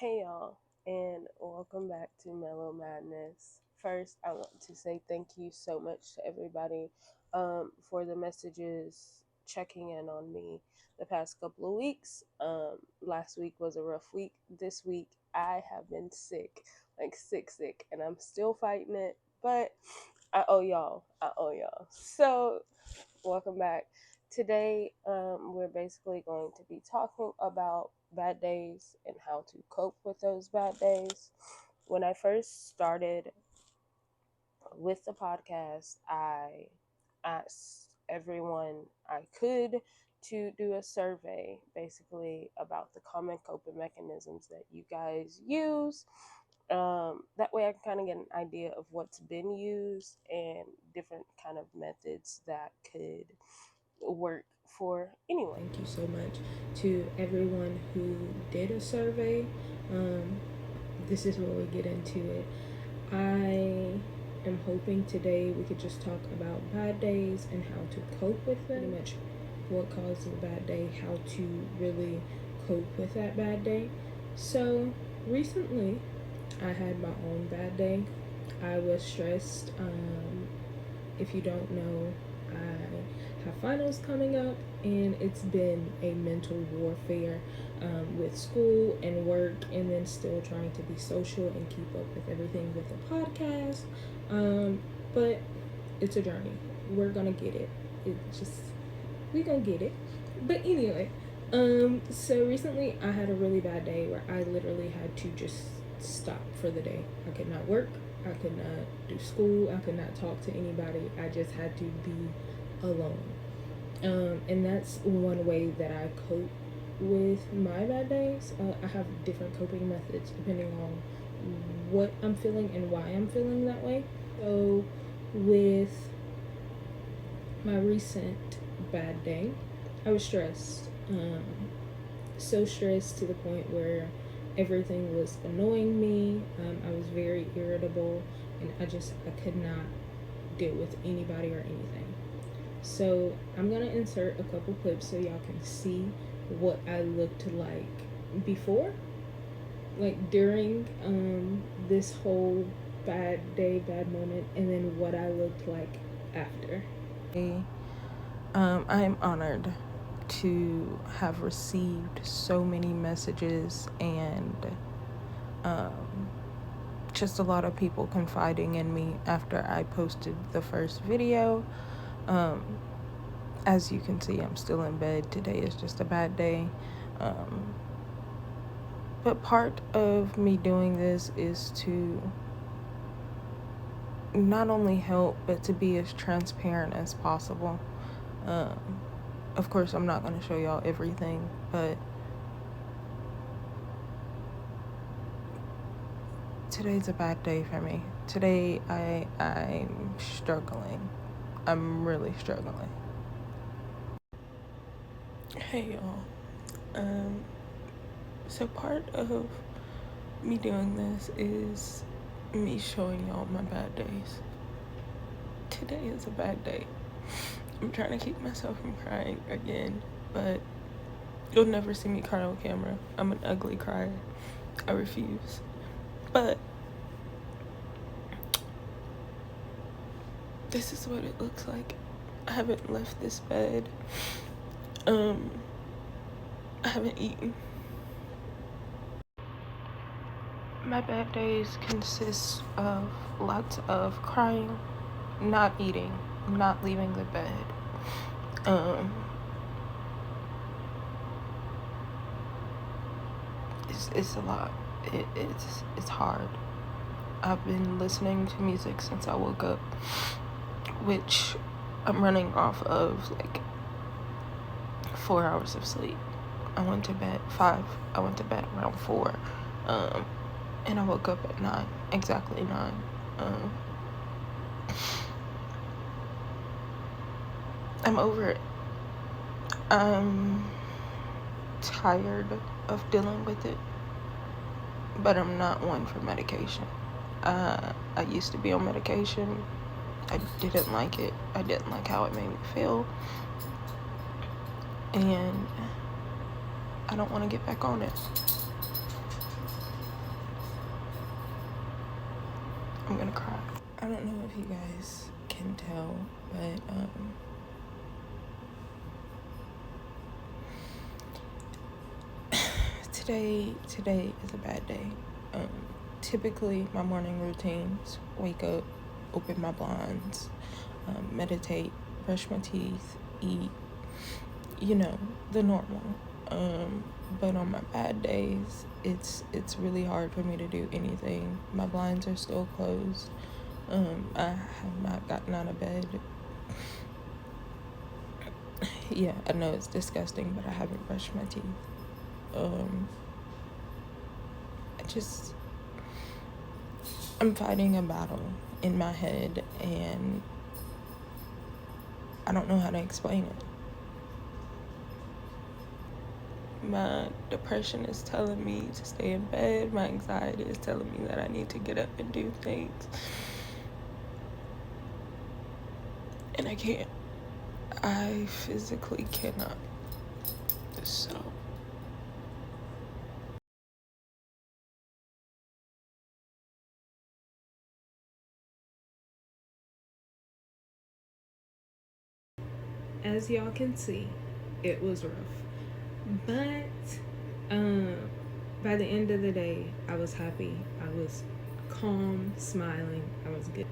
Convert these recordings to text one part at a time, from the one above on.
Hey y'all, and welcome back to Mellow Madness. First, I want to say thank you so much to everybody for the messages checking in on me the past couple of weeks. Last week was a rough week. This week, I have been sick, like sick, and I'm still fighting it, but I owe y'all. So, welcome back. Today, we're basically going to be talking about bad days and how to cope with those bad days. When I first started with the podcast, I asked everyone I could to do a survey basically about the common coping mechanisms that you guys use. That way I can kind of get an idea of what's been used and different kind of methods that could work for anyone. Thank you so much to everyone who did a survey. This is where we get into it. I am hoping today we could just talk about bad days and how to cope with them. Pretty much what caused the bad day, how to really cope with that bad day. So recently, I had my own bad day. I was stressed. If you don't know, I have finals coming up, and it's been a mental warfare with school and work, and then still trying to be social and keep up with everything with the podcast. But it's a journey. We're gonna get it. We're gonna get it. But anyway, so recently I had a really bad day where I literally had to just stop for the day. I could not work. I could not do school. I could not talk to anybody. I just had to be alone. And that's one way that I cope with my bad days. I have different coping methods depending on what I'm feeling and why I'm feeling that way. So with my recent bad day, I was stressed. So stressed to the point where everything was annoying me. I was very irritable, and I could not deal with anybody or anything. So I'm gonna insert a couple clips so y'all can see what I looked like before, like during this whole bad day, bad moment, and then what I looked like after. I am honored to have received so many messages and just a lot of people confiding in me after I posted the first video. As you can see, I'm still in bed. Today is just a bad day. But part of me doing this is to not only help, but to be as transparent as possible. Of course, I'm not going to show y'all everything, but today's a bad day for me. Today, I'm struggling. I'm really struggling. Hey, y'all. So part of me doing this is me showing y'all my bad days. Today is a bad day. I'm trying to keep myself from crying again, but you'll never see me cry on camera. I'm an ugly crier. I refuse. But this is what it looks like. I haven't left this bed. I haven't eaten. My bad days consist of lots of crying, not eating, not leaving the bed. It's a lot. It's hard. I've been listening to music since I woke up, which I'm running off of like 4 hours of sleep. I went to bed 5. I went to bed around 4. And I woke up at 9, exactly 9. I'm over it. I'm tired of dealing with it, but I'm not one for medication. I used to be on medication. I didn't like it. I didn't like how it made me feel. And I don't want to get back on it. I'm gonna cry. I don't know if you guys can tell, but today is a bad day. Um, Typically, my morning routines: wake up, open my blinds, meditate, brush my teeth, eat. You know, the normal. But on my bad days, it's really hard for me to do anything. My blinds are still closed. I have not gotten out of bed. Yeah, I know it's disgusting, but I haven't brushed my teeth. Um, I just I'm fighting a battle in my head, and I don't know how to explain it. My depression is telling me to stay in bed. My anxiety is telling me that I need to get up and do things. And I can't. I physically cannot. So, as y'all can see, it was rough. But um, by the end of the day, I was happy. I was calm, smiling. I was good.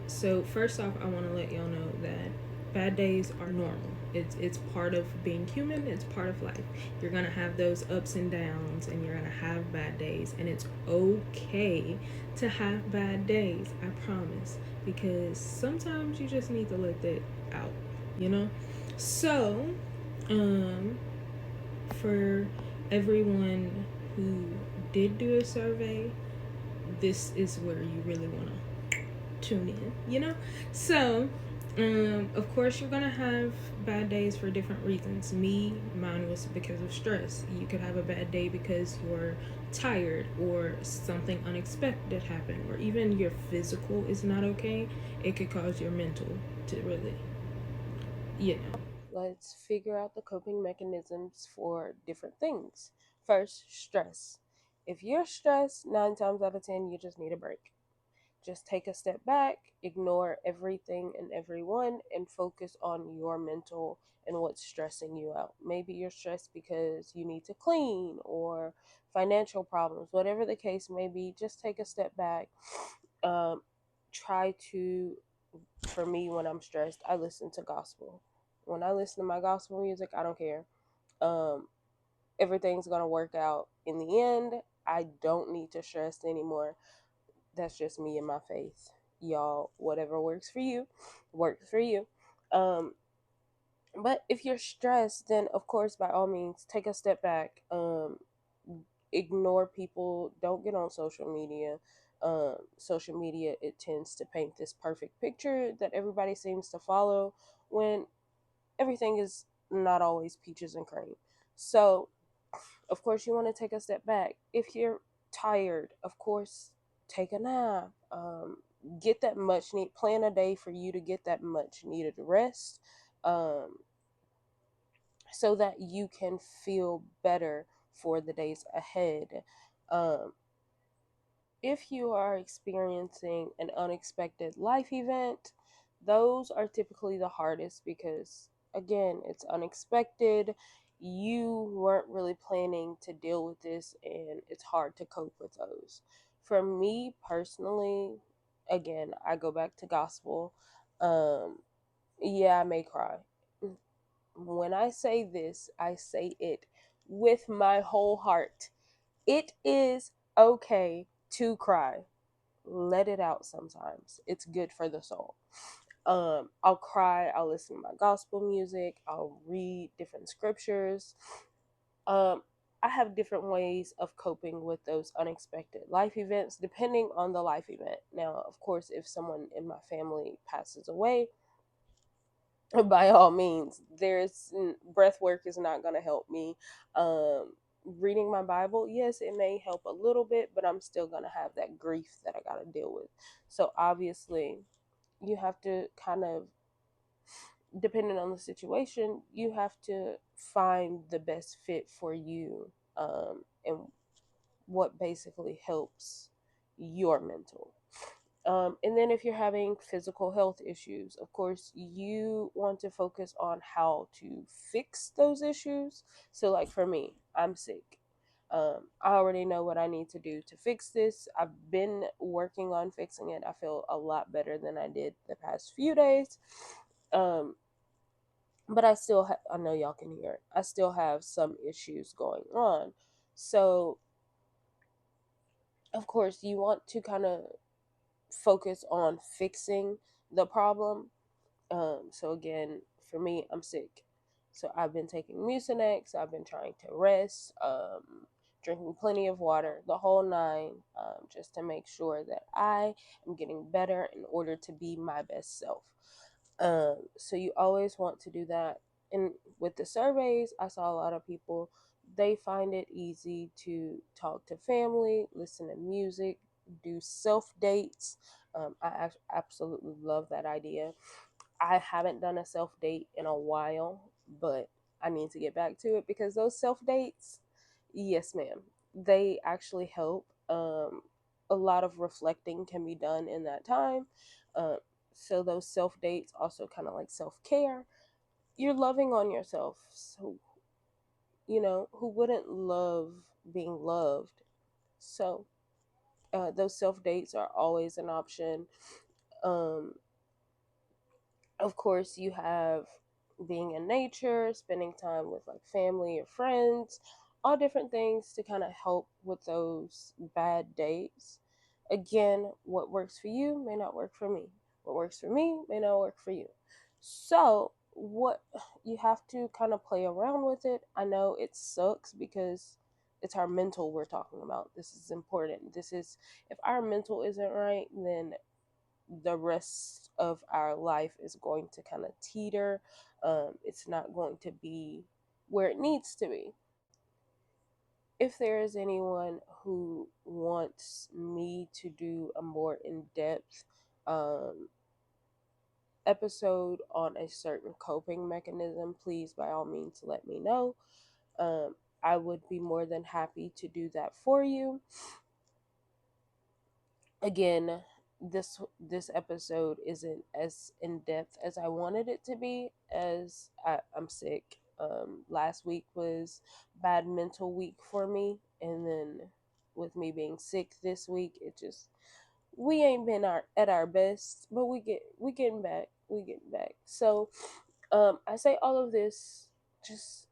So first off, I want to let y'all know that bad days are normal. It's part of being human. It's part of life. You're gonna have those ups and downs, and you're gonna have bad days, and it's okay to have bad days. I promise, because sometimes you just need to let that out. You know. So, um, for everyone who did do a survey, this is where you really want to tune in, you know? So, of course, you're gonna have bad days for different reasons. Mine was because of stress. You could have a bad day because you're tired or something unexpected happened, or even your physical is not okay. It could cause your mental to really, you know. Let's figure out the coping mechanisms for different things. First, stress. If you're stressed, 9 times out of 10, you just need a break. Just take a step back, ignore everything and everyone, and focus on your mental and what's stressing you out. Maybe you're stressed because you need to clean or financial problems, whatever the case may be. Just take a step back. Um, Try to, for me, when I'm stressed, I listen to gospel. When I listen to my gospel music, I don't care. Um, Everything's gonna work out in the end. I don't need to stress anymore. That's just me and my faith. Y'all, whatever works for you, works for you. Um, but if you're stressed, then of course, by all means, take a step back. Ignore people. Don't get on social media. Social media, it tends to paint this perfect picture that everybody seems to follow when everything is not always peaches and cream. So, of course, you want to take a step back. If you're tired, of course, take a nap. Get that much need. Plan a day for you to get that much needed rest, um, so that you can feel better for the days ahead. Um, if you are experiencing an unexpected life event, those are typically the hardest because, again, it's unexpected. You weren't really planning to deal with this, and it's hard to cope with those. For me personally, again, I go back to gospel. Um, yeah, I may cry. When I say this, I say it with my whole heart. It is okay to cry. Let it out sometimes. It's good for the soul. I'll cry, I'll listen to my gospel music, I'll read different scriptures. Um, I have different ways of coping with those unexpected life events depending on the life event. Now, of course, if someone in my family passes away, by all means, there's breath work is not going to help me. Reading my Bible, yes, it may help a little bit, but I'm still going to have that grief that I got to deal with. So obviously, you have to kind of, depending on the situation, you have to find the best fit for you, and what basically helps your mental. And then if you're having physical health issues, of course, you want to focus on how to fix those issues. So, like for me, I'm sick. I already know what I need to do to fix this. I've been working on fixing it. I feel a lot better than I did the past few days. Um, but I know y'all can hear it. I still have some issues going on. So, of course, you want to kind of focus on fixing the problem. So again, for me, I'm sick. So I've been taking Mucinex. I've been trying to rest, drinking plenty of water, the whole nine, just to make sure that I am getting better in order to be my best self. So you always want to do that. And with the surveys, I saw a lot of people, they find it easy to talk to family, listen to music, do self dates. Absolutely love that idea. I haven't done a self date in a while, but I need to get back to it because those self dates, yes, ma'am, they actually help. A lot of reflecting can be done in that time. Uh, so those self dates also kind of like self care. You're loving on yourself. So, who wouldn't love being loved? So, those self dates are always an option. Um, of course, you have being in nature, spending time with like family or friends, all different things to kind of help with those bad days. Again, what works for you may not work for me. What works for me may not work for you. So, what you have to kind of play around with it. I know it sucks because it's our mental we're talking about. This is important. This is, if our mental isn't right, then the rest of our life is going to kind of teeter. It's not going to be where it needs to be. If there is anyone who wants me to do a more in depth um, episode on a certain coping mechanism, please by all means let me know. I would be more than happy to do that for you. Again, this episode isn't as in depth as I wanted it to be, as I'm sick. Last week was bad mental week for me, and then with me being sick this week, it just, we ain't been at our best, but we getting back. We getting back. So I say all of this, just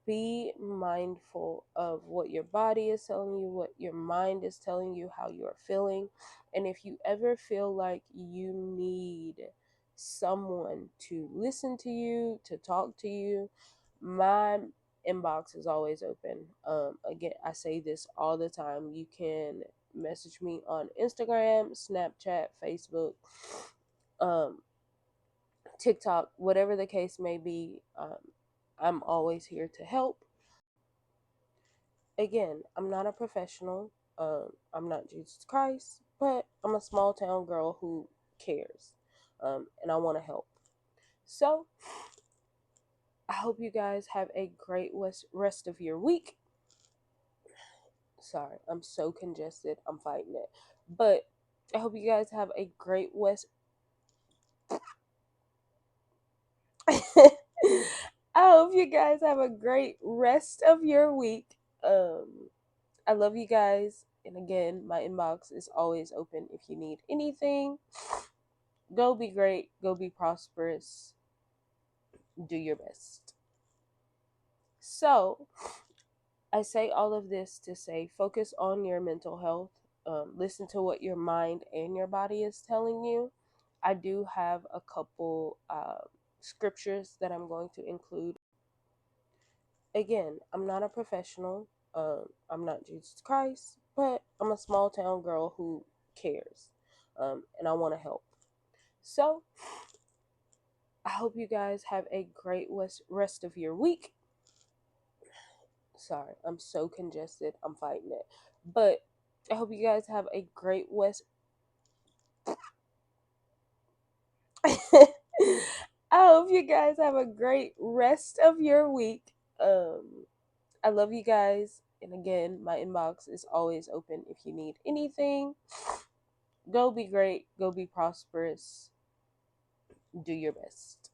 be mindful of what your body is telling you, what your mind is telling you, how you're feeling. And if you ever feel like you need someone to listen to you, to talk to you, my inbox is always open. Again, I say this all the time. You can message me on Instagram, Snapchat, Facebook, um, TikTok, whatever the case may be. I'm always here to help. Again, I'm not a professional. I'm not Jesus Christ, but I'm a small town girl who cares, and I want to help. So, I hope you guys have a great rest of your week. Sorry, I'm so congested. I'm fighting it. But I hope you guys have a great West. I hope you guys have a great rest of your week. Um, I love you guys. And again, my inbox is always open if you need anything. Go be great. Go be prosperous. Do your best. So, I say all of this to say focus on your mental health. Listen to what your mind and your body is telling you. I do have a couple scriptures that I'm going to include. Again, I'm not a professional. I'm not Jesus Christ, but I'm a small town girl who cares, and I want to help. So, I hope you guys have a great rest of your week. Sorry, I'm so congested. I'm fighting it. But I hope you guys have a great I hope you guys have a great rest of your week. I love you guys. And again, my inbox is always open if you need anything. go be great, go be prosperous, do your best.